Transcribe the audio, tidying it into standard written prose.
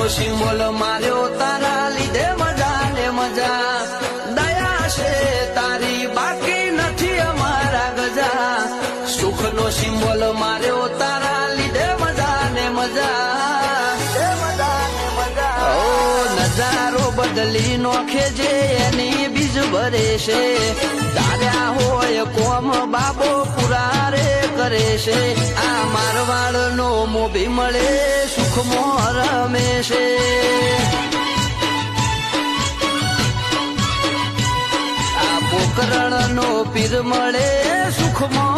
symbol માર્યો તારા લીધે મજા ને મજા દયા છે તારી બાકી નથી અમારા ગજા સુખનો સિમ્બોલ માર્યો તારા લીધે મજા ને મજા નજારો બદલી નોખે જે એની બીજ ભરે છે દાદા હોય કોમ બાબો પુરા રે કરે છે આ મારવાડ નો મોભી મળે સુખમાં રમે છે આ પોકરણ નો પીર મળે સુખમાં